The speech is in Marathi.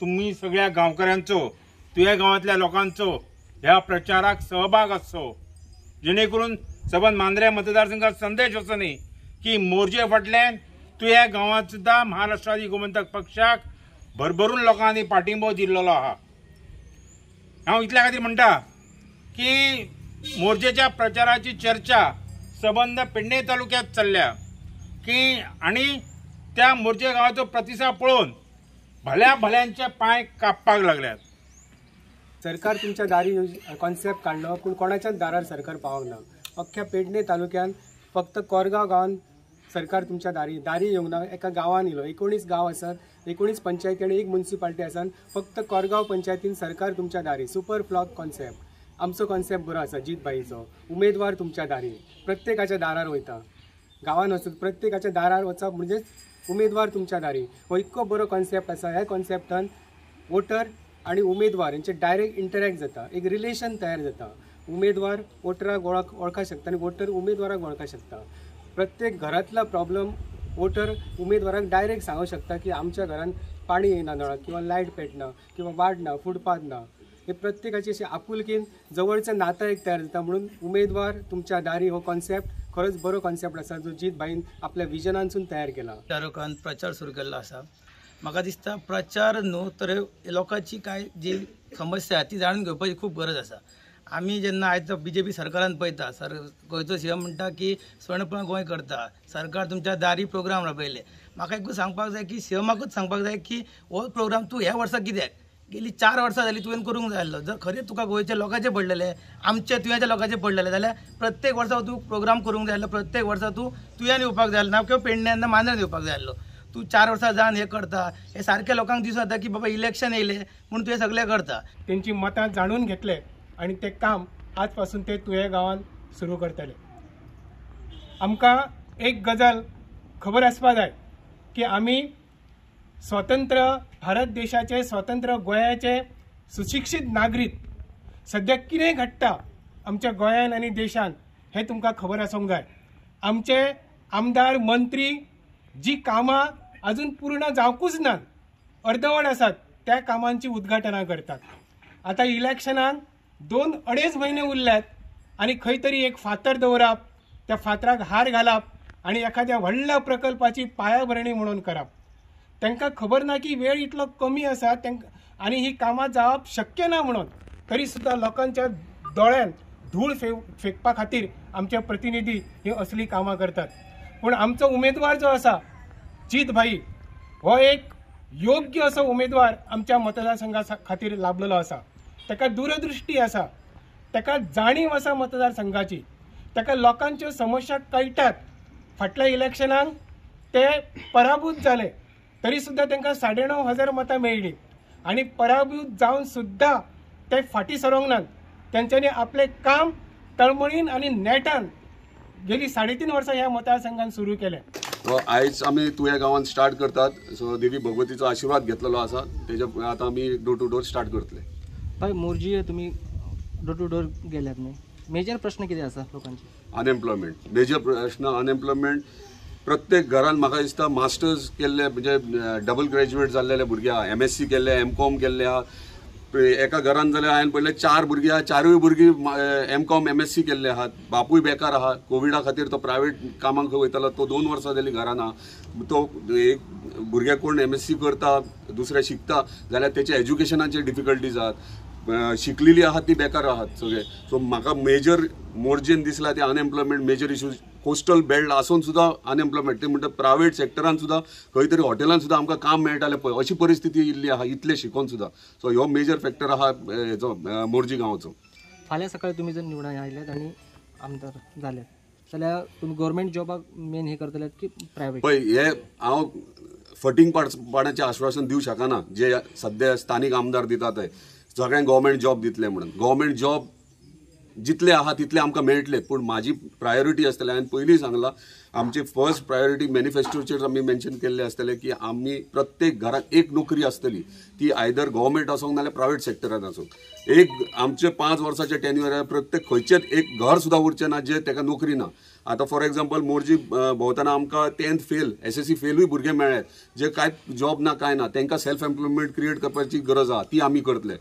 तुम्ही सगळ्या गांवकऱ्यांचो तुझ्या गावातल्या लोकांचो ह्या प्रचाराक सहभाग आसचो, जेणेकरून सबंद मांद्रे मतदारसंघात संदेश असो न्ही की मोर्चे फाटल्यान तुझ्या गांवांत सुद्धा महाराष्ट्राची गोमंतक पक्षाक भरभरून लोकांनी पाठिंबो दिल्लो आहा। हांव इतल्या खातीर म्हणटा की मोर्चेच्या प्रचाराची चर्चा सबंद पेडणे तालुक्यात चल्ल्या की आणि त्या मोर्चे गावाचो प्रतिसाद पळोवन भल्या भल्यांचे पांय कापपाक लागल्यात। सरकार तुमच्या दारी कॉन्सेप्ट काढलो पण कोणाच्याच दारार सरकार पावक ना। अख्ख्या पेडणे तालुक्यात फक्त कोरगांव गांवांत सरकार तुमच्या दारी येवंक ना। एका गांवान इलो 19 गांव आसात, 19 पंचायती आणि 1 म्युनिसिपालिटी आसात, फक्त कोरगांव पंचायतीन सरकार तुमच्या दारी सुपर फ्लॉक कॉन्सेप्ट। आमचो कॉन्सेप्ट बरो आसा जीत भाईचो, उमेदवार तुमच्या दारी प्रत्येकाच्या दारार वयता, गांवान वचत प्रत्येकाच्या दारार वचप म्हणजे उमेदवार तुमच्या दारी। हो इतको बरो कॉन्सेप्ट आसा। ह्या कॉन्सेप्टान वोटर आणि उमेदवार यांचे डायरेक्ट इंटरॅक्ट जाता, एक रिलेशन तयार जाता। उमेदवार वोटराक वळखा शकता आणि वोटर उमेदवाराक वळखा शकता। प्रत्येक घरातला प्रॉब्लेम वोटर उमेदवाराक डायरेक्ट सांगू शकता की आमच्या घरान पाणी येना नळाक किंवा लायट पेटना किंवा वाड ना फुटपाथ ना। हे प्रत्येकाची अशी आपुलकीन जवळचं नातं एक तयार जाता। म्हणून उमेदवार तुमच्या दारी हो कॉन्सेप्ट खरंच बरो कॉन्सेप्ट आसा जो जीत भाईन आपल्या विजनांसून तयार केला। तालुक्यात प्रचार सुरू केल्लो आसा। म्हाका दिसता प्रचार न्हू तर लोकांची काय जी समस्या ती जाणून घेवपाची खूप गरज आसा। आमी जेन्ना आयज BJP सरकारान पळयता, गोंयचो CM म्हणटा की स्वर्णपूर्ण गोंय करता, सरकार तुमच्या दारी प्रोग्राम राबयले। म्हाका एकूच सांगपाक जाय की CMाकूच सांगपाक जाय की हो प्रोग्राम तूं ह्या वर्सा कित्याक गेली 4 वर्सां जाली तुवें करूंक जाय आसलो। जर खरें तुका गोंयच्या लोकांचे पडलेले, आमच्या तुवेंच्या लोकांचे पडलेले जाल्यार प्रत्येक वर्सा तूं प्रोग्राम करूंक जाय आसलो, प्रत्येक वर्सा तूं तुवें येवपाक जाय आसलो ना किंवा पेडण्यांना मांद्रेन येवपाक जाय आसलो। तूं 4 वर्सां जावन हे करता, हे सारख्या लोकांक दिसून येता की बाबा इलेक्शन येयले म्हणून तुवें सगळें करता। तेंची मतां जाणून घेतले आणि ते काम आज पासून ते तुझ्या गांवांत सुरू करतले। आमकां एक गजाल खबर आसपा जाय की आमी स्वतंत्र भारत देशाचे, स्वतंत्र गोंयाचे सुशिक्षित नागरीक सद्याक कितें घडटा आमच्या गोंयान आनी देशान हे तुमकां खबर आसूंक जाय। आमचे आमदार मंत्री जी कामां अजून पूर्ण जावंकूच नात, अर्दवट आसात, त्या कामांची उद्घाटनां करतात। आता इलेक्शनाक 2-2.5 महिने उरल्यात आणि खंय तरी एक फातर दवरप, त्या फातराक हार घालप आणि एखाद्या व्हडल्या प्रकल्पाची पायाभरणी म्हणून करप। तांकां खबर ना की वेळ इतलो कमी आसा आणि ही कामां जावप शक्य ना म्हणून, तरी सुद्धा लोकांच्या दोळ्यान धूळ फेकपा खातीर आमचे प्रतिनिधी ही असली कामां करतात। पण आमचो उमेदवार जो आसा जीत भाई हो एक योग्य असो उमेदवार आमच्या मतदारसंघा खातीर लाभलेलो आसा। ताका दूरदृष्टी आसा, ताका जाणीव आसा मतदारसंघाची, ताका लोकांच्यो समस्या कळटात। फाटल्या इलेक्शनाक ते पराभूत जाले तरी सुद्धा तांकां 9,500 मतां मेळ्ळी आणि पराभूत जावन सुद्धा ते फाटी सरोंक नात। त्यांच्यानी आपले काम तळमळीन आणि नेटान गेली 3.5 वर्सां ह्या मतदारसंघात सुरू केले। आयज आमी तुया गांवांत स्टार्ट करतात। सो देवी भगवतीचो आशीर्वाद घेतलेलो आसा, तेच्या आतां आमी डोर टू डोर स्टार्ट करतले। भाई मोर्जी तुम्ही डोर टू डोर गेल्यात न्ही, मेजर प्रश्न कितें आसा लोकांचे? अनएम्प्लॉयमेंट, मेजर प्रश्न अनएम्प्लॉयमेंट। प्रत्येक घरान म्हाका दिसता मास्टर्स केल्ले म्हणजे डबल ग्रॅज्युएट जाल्लेले भुरगे आहा, MSc केल्ले, M.Com केल्ले आहा। एका घरान जाल्यार हांवें पळयलें 4 भुरगीं आहा, 4य भुरगीं M.Com MSc केल्ले आहात। बापूय बेकार आहा, कोविडा खातीर तो प्रायवेट कामाक वयतालो, तो 2 वर्सां जालीं घरान आहा। तो एक भुरगे कोण MSc करता, दुसरे शिकता जाल्यार तेचे एज्युकेशनाचे डिफिकल्टीज आहात, शिकलेली आहात ती बेकार आहात सगळे। सो म्हाका मेजर मोर्जेन दिसला ते unemployment major issues. Coastal belt आसून सुद्धा अनएम्प्लॉयमेंट, ते म्हणटा प्रायवेट सेक्टरान सुद्धा खंय तरी हॉटेलान सुद्धा आमकां काम मेळटालें पळय, अशी परिस्थिती इल्ली आहा इतले शिकून सुद्धा। सो ह्यो मेजर फॅक्टर आहा हेचो मोर्जी गांवाचो। फाल्यां सकाळी तुमी जर निवडून आयल्यात आनी आमदार जाल्यात जाल्यार तुमी गव्हर्मेंट जॉबाक मेन हे करतले की प्रायवेट? पळय हे हांव फटींग पाडपाचें आश्वासन दिवं शकना जे सद्या स्थानीक आमदार दितात ते सगळ्यांक गव्हर्मेंट जॉब दितले म्हणून। गव्हर्मेंट जॉब जितले आहा तितले आमकां मेळटले, पूण म्हाजी प्रायोरिटी आसतली, हांवें पयलीं सांगलां आमची फर्स्ट प्रायोरिटी मॅनिफेस्टोचेर आमी मेन्शन केल्ले आसतले की आमी प्रत्येक घराक एक नोकरी आसतली, ती आयदर गव्हर्मेंट आसूंक नाल्यार प्रायवेट सेक्टरान आसूंक। एक आमचे 5 वर्साचे टेन्युअर प्रत्येक खंयचेच एक घर सुद्धा उरचें ना जे ताका नोकरी ना। आतां फॉर एग्जाम्पल मोरजी भोंवतना आमकां 10th फेल SSC फेलूय भुरगे मेळ्ळ्यात जे कांय जॉब ना काय ना तांकां सेल्फ एम्प्लॉयमेंट क्रिएट करपाची गरज आहा ती आमी करतले.